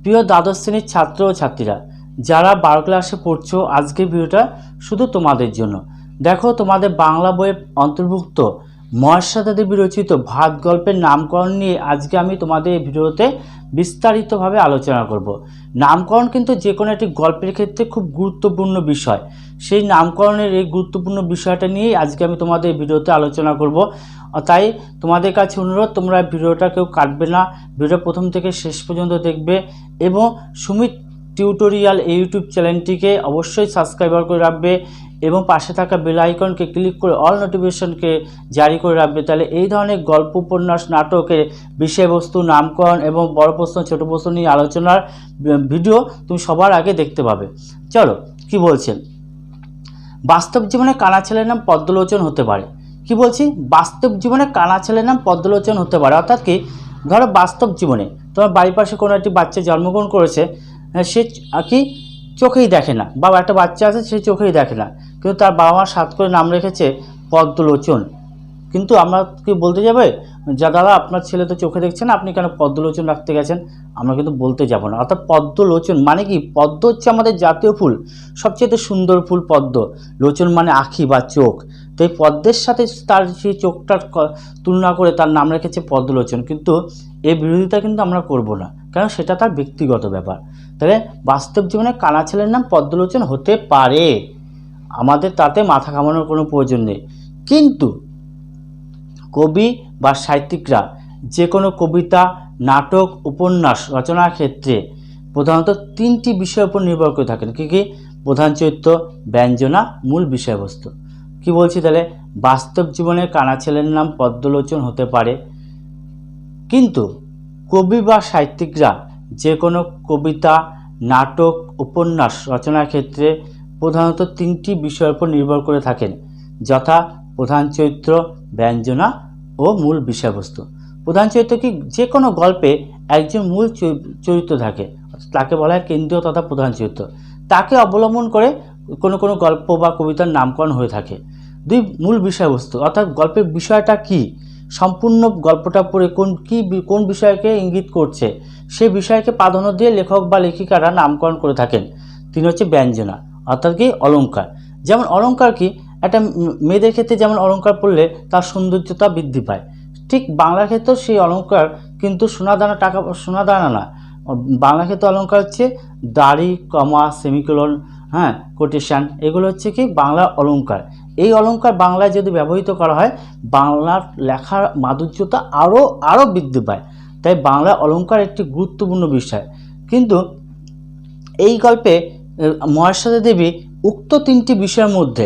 প্রিয় দ্বাদশ শ্রেণীর ছাত্র ও ছাত্রীরা, যারা 12 ক্লাসে পড়ছো, আজকের ভিডিওটা শুধু তোমাদের জন্য। দেখো, তোমাদের বাংলা বইয়ে অন্তর্ভুক্ত মহেশ্বাতা দেবী রচিত ভাত গল্পের নামকরণ নিয়ে আজকে আমি তোমাদের এই ভিডিওতে বিস্তারিতভাবে আলোচনা করব। নামকরণ কিন্তু যে কোনো একটি গল্পের ক্ষেত্রে খুব গুরুত্বপূর্ণ বিষয়। সেই নামকরণের এই গুরুত্বপূর্ণ বিষয়টা নিয়েই আজকে আমি তোমাদের এই ভিডিওতে আলোচনা করব। তাই তোমাদের কাছে অনুরোধ, তোমরা ভিডিওটা কেউ কাটবে না, ভিডিও প্রথম থেকে শেষ পর্যন্ত দেখবে এবং সুমিত টিউটোরিয়াল এই ইউটিউব চ্যানেলটিকে অবশ্যই সাবস্ক্রাইবার করে রাখবে এবং পাশে থাকা বেল আইকনকে ক্লিক করে অল নোটিফিকেশনকে জারি করে রাখবে। তাহলে এই ধরনের গল্প, উপন্যাস, নাটকের বিষয়বস্তু, নামকরণ এবং বড় প্রশ্ন, ছোট প্রশ্ন নিয়ে আলোচনার ভিডিও তুমি সবার আগে দেখতে পাবে। চলো, কি বলছেন? বাস্তব জীবনে কানা ছেলের নাম পদ্মলোচন হতে পারে। কি বলছি? বাস্তব জীবনে কানা ছেলের নাম পদ্মলোচন হতে পারে। অর্থাৎ কি, ধরো বাস্তব জীবনে তোমার বাড়ির পাশে কোনো একটি বাচ্চা জন্মগ্রহণ করেছে, সে কি চোখেই দেখে না, বা একটা বাচ্চা আছে সে চোখেই দেখে না, কিন্তু তার বাবা মা সাথ করে নাম রেখেছে পদ্মলোচন। কিন্তু আমরা কি বলতে যাবে, যা দাদা আপনার ছেলে তো চোখে দেখছে না, আপনি কেন পদ্মলোচন রাখতে গেছেন? আমরা কিন্তু বলতে যাব না। অর্থাৎ পদ্মলোচন মানে কি, পদ্ম হচ্ছে আমাদের জাতীয় ফুল, সবচেয়ে সুন্দর ফুল পদ্ম। লোচন মানে আখি বা চোখ। তো এই পদ্মের সাথে তার সেই চোখটার তুলনা করে তার নাম রেখেছে পদ্মলোচন। কিন্তু এই বিরোধিতা কিন্তু আমরা করব না, কারণ সেটা তার ব্যক্তিগত ব্যাপার। তাহলে বাস্তব জীবনে কানা ছেলের নাম পদ্মলোচন হতে পারে, আমাদের তাতে মাথা ঘামানোর কোনো প্রয়োজন নেই। কিন্তু কবি বা সাহিত্যিকরা যে কোনো কবিতা, নাটক, উপন্যাস রচনার ক্ষেত্রে প্রধানত 3টি বিষয়ের উপর নির্ভর করে থাকেন। কী কী? প্রধান চরিত্র, ব্যঞ্জনা, মূল বিষয়বস্তু। কি বলছি তাহলে? বাস্তব জীবনে কানা ছেলের নাম পদ্মলোচন হতে পারে, কিন্তু কবি বা সাহিত্যিকরা যে কোনো কবিতা, নাটক, উপন্যাস রচনার ক্ষেত্রে প্রধানত 3টি বিষয়ের উপর নির্ভর করে থাকেন, যথা প্রধান চরিত্র, ব্যঞ্জনা ও মূল বিষয়বস্তু। প্রধান চরিত্র কি, যে কোনো গল্পে একজন মূল চরিত্র থাকে, তাকে বলা হয় কেন্দ্রীয় তথা প্রধান চরিত্র। তাকে অবলম্বন করে কোনো কোনো গল্প বা কবিতার নামকরণ হয়ে থাকে। 2, মূল বিষয়বস্তু, অর্থাৎ গল্পের বিষয়টা কি, সম্পূর্ণ গল্পটা পড়ে কোন বিষয়কে ইঙ্গিত করছে, সেই বিষয়কে প্রাধান্য দিয়ে লেখক বা লেখিকারা নামকরণ করে থাকেন। 3 হচ্ছে ব্যঞ্জনা, অর্থাৎ কি অলঙ্কার। যেমন অলঙ্কার কি, একটা মেয়েদের ক্ষেত্রে যেমন অলঙ্কার পড়লে তার সৌন্দর্যতা বৃদ্ধি পায়, ঠিক বাংলার ক্ষেত্রেও সেই অলঙ্কার কিন্তু সোনাদানা, টাকা সোনাদানা না। বাংলা ক্ষেত্রে অলঙ্কার হচ্ছে দাড়ি, কমা, সেমিকোলন, কোটেশন, এগুলো হচ্ছে কি বাংলার অলঙ্কার। এই অলঙ্কার বাংলায় যদি ব্যবহৃত করা হয়, বাংলার লেখার মাধুর্যতা আরও বৃদ্ধি পায়। তাই বাংলা অলঙ্কার একটি গুরুত্বপূর্ণ বিষয়। কিন্তু এই গল্পে মহেশ্বাতা দেবী উক্ত 3টি বিষয়ের মধ্যে,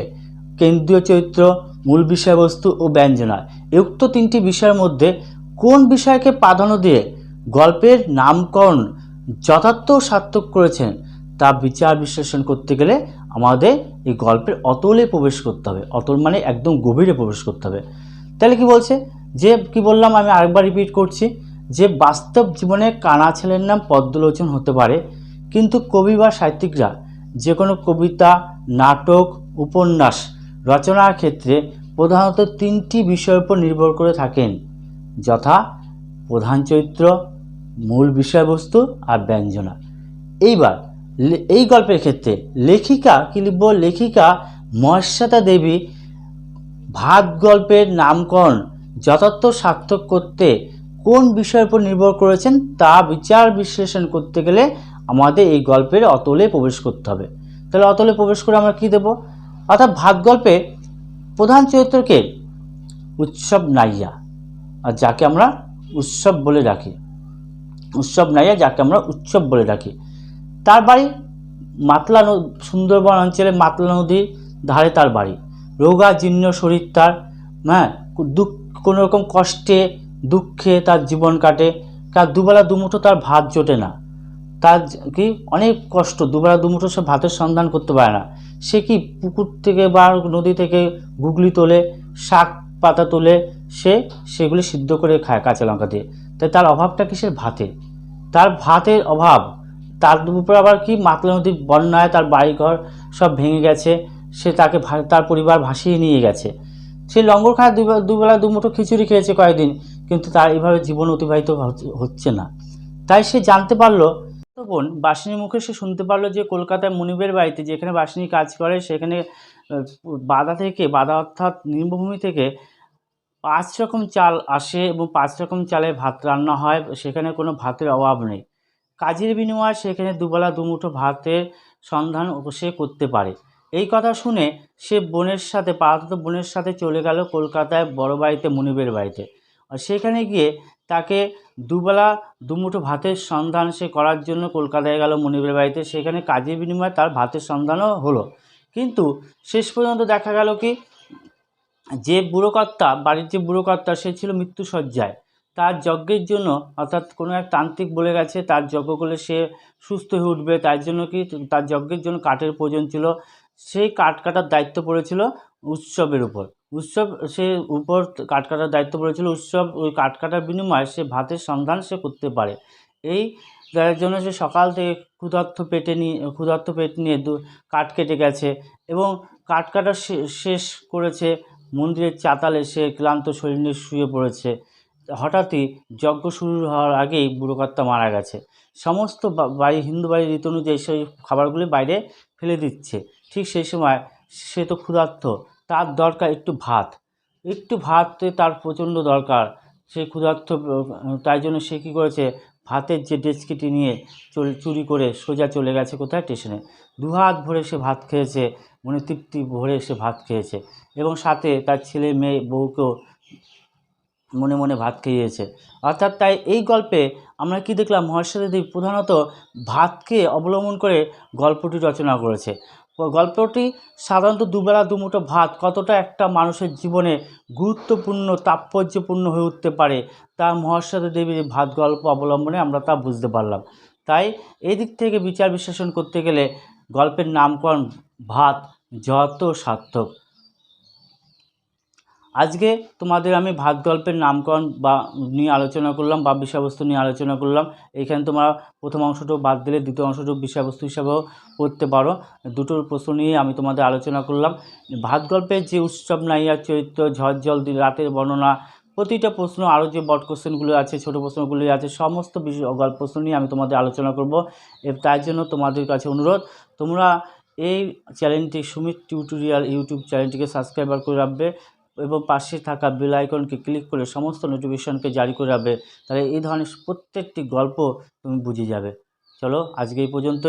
কেন্দ্রীয় চরিত্র, মূল বিষয়বস্তু ও ব্যঞ্জনা, এই উক্ত 3টি বিষয়ের মধ্যে কোন বিষয়কে প্রাধান্য দিয়ে গল্পের নামকরণ যথার্থ সার্থক করেছেন, তা বিচার বিশ্লেষণ করতে গেলে আমাদের এই গল্পের অতলে প্রবেশ করতে হবে। অতল মানে একদম গভীরে প্রবেশ করতে হবে। তাহলে কি বলছে, যে কি বললাম আমি আরেকবার রিপিট করছি, যে বাস্তব জীবনে কানা ছেলের নাম পদ্মলোচন হতে পারে, কিন্তু কবি বা সাহিত্যিকরা যে কোনো কবিতা, নাটক, উপন্যাস রচনার ক্ষেত্রে প্রধানত 3টি বিষয়ের উপর নির্ভর করে থাকেন, যথা প্রধান চরিত্র, মূল বিষয়বস্তু আর ব্যঞ্জনা। এইবার এই গল্পের ক্ষেত্রে লেখিকা কি লিখব? লেখিকা মহেশ্বাতা দেবী ভাত গল্পের নামকরণ যথার্থ সার্থক করতে কোন বিষয়ের উপর নির্ভর করেছেন, তা বিচার বিশ্লেষণ করতে গেলে আমাদের এই গল্পের অতলে প্রবেশ করতে হবে। তাহলে অতলে প্রবেশ করে আমরা কি দেব? অর্থাৎ ভাত গল্পে প্রধান চরিত্রকে উৎসব নাইয়া, আর যাকে আমরা উৎসব বলে ডাকি, উৎসব নাইয়া যাকে আমরা উৎসব বলে ডাকি, তার বাড়ি মাতলা, সুন্দরবন অঞ্চলে মাতলা নদীর ধারে তার বাড়ি। রোগা জীর্ণ শরীর তার, কোনো রকম কষ্টে দুঃখে তার জীবন কাটে। তার দুবেলা দুমুঠো তার ভাত জোটে না, তার কি অনেক কষ্ট, দুবেলা দুমুঠো সে ভাতের সন্ধান করতে পারে না। সে কি পুকুর থেকে বা নদী থেকে গুগলি তোলে, শাক পাতা তোলে, সেগুলি সিদ্ধ করে খায় কাঁচা লঙ্কা দিয়ে। তাই তার অভাবটা কিসের? ভাতে। তার ভাতের অভাব, তার উপর আবার কি মাতলা নদীর বন্যায় তার বাড়িঘর সব ভেঙে গেছে, তার পরিবার ভাসিয়ে নিয়ে গেছে। সে লঙ্গর খায়, দুবেলা দুমুঠো খিচুড়ি খেয়েছে কয়েকদিন, কিন্তু তার এইভাবে জীবন অতিবাহিত হচ্ছে না। তাই সে জানতে পারলো বোন বাসিনীর মুখে সে শুনতে পারলো যে কলকাতায় মনিবের বাড়িতে যেখানে বাসিনী কাজ করে সেখানে বাদা অর্থাৎ নিম্নভূমি থেকে 5 রকম চাল আসে এবং 5 রকম চালে ভাত রান্না হয়, সেখানে কোনো ভাতের অভাব নেই। কাজের বিনিময়ে সেখানে দুবেলা দুমুঠো ভাতের সন্ধান সে করতে পারে। এই কথা শুনে সে পাড়াতো বোনের সাথে চলে গেল কলকাতায় বড় বাড়িতে মনিবের বাড়িতে। আর সেখানে গিয়ে তাকে দুবেলা দুমুঠো ভাতের সন্ধান সে করার জন্য কলকাতায় গেল মনিবের বাড়িতে। সেখানে কাজের বিনিময়ে তার ভাতের সন্ধানও হলো, কিন্তু শেষ পর্যন্ত দেখা গেল কি যে বাড়ির যে বুড়োকর্তা সে ছিল মৃত্যুশয্যায়। তার যজ্ঞের জন্য অর্থাৎ কোনো এক তান্ত্রিক বলে গেছে তার যজ্ঞ করলে সে সুস্থ হয়ে উঠবে, তাই জন্য কি তার যজ্ঞের জন্য কাঠের প্রয়োজন ছিল। সেই কাঠ কাটার দায়িত্ব পড়েছিল উৎসবের উপর। কাঠ কাটার দায়িত্ব পড়েছিল উৎসব। ওই কাঠ কাটার বিনিময়ে সে ভাতের সন্ধান সে করতে পারে। এই তার জন্য সে সকাল থেকে ক্ষুধার্ত পেট নিয়ে কাঠ কেটে গেছে এবং কাঠ কাটা শেষ করেছে। মন্দিরের চাতালে সে ক্লান্ত শরীর নিয়ে শুয়ে পড়েছে। হঠাৎই যজ্ঞ শুরু হওয়ার আগেই বুড়োকর্তা মারা গেছে। সমস্ত হিন্দু বাড়ির রীতি অনুযায়ী সেই খাবারগুলি বাইরে ফেলে দিচ্ছে। ঠিক সেই সময় সে তো ক্ষুধার্ত, তার দরকার একটু ভাত তার প্রচণ্ড দরকার। সে ক্ষুধার্ত, তাই জন্য সে কী করেছে, ভাতের যে ডেচকিটি নিয়ে চুরি করে সোজা চলে গেছে কোথায়, স্টেশনে। দুহাত ভরে সে ভাত খেয়েছে, মনে তৃপ্তি ভরে সে ভাত খেয়েছে এবং সাথে তার ছেলে মেয়ে বউকেও মনে মনে ভাত খাইয়েছে। অর্থাৎ তাই এই গল্পে আমরা কি দেখলাম, মহেশ্বরী দেবী প্রধানত ভাতকে অবলম্বন করে গল্পটি রচনা করেছে। গল্পটি সাধারণত দুবেলা দুমুঠো ভাত কতটা একটা মানুষের জীবনে গুরুত্বপূর্ণ তাৎপর্যপূর্ণ হয়ে উঠতে পারে তা মহেশ্বরী দেবীর ভাত গল্প অবলম্বনে আমরা তা বুঝতে পারলাম। তাই এই দিক থেকে বিচার বিশ্লেষণ করতে গেলে গল্পের নামকরণ ভাত যত সার্থক। আজকে তোমাদের আমি ভাত গল্পের নামকরণ নিয়ে আলোচনা করলাম বা বিষয়বস্তু নিয়ে আলোচনা করলাম। এখানে তোমরা প্রথম অংশটাও বাদ দিলে দ্বিতীয় অংশটাও বিষয়বস্তু হিসাবেও পড়তে পারো। দুটোর প্রশ্ন নিয়ে আমি তোমাদের আলোচনা করলাম। ভাত গল্পের যে উৎসব নাইয়ার চরিত্র, ঝড় জল রাতের বর্ণনা, প্রতিটা প্রশ্ন আরও যে বড় কোশ্চেনগুলো আছে, ছোটো প্রশ্নগুলি আছে, সমস্ত গল্প প্রশ্ন নিয়ে আমি তোমাদের আলোচনা করব। তাই জন্য তোমাদের কাছে অনুরোধ, তোমরা এই চ্যানেলটি সুমিত টিউটোরিয়াল ইউটিউব চ্যানেলটিকে সাবস্ক্রাইব করে রাখবে এবং পাশে থাকা বেল আইকনকে ক্লিক করে সমস্ত নোটিফিকেশনকে জারি করে রাখবে। তাহলে এই ধরনের প্রত্যেকটি গল্প তুমি বুঝে যাবে। চলো আজকে এই পর্যন্ত।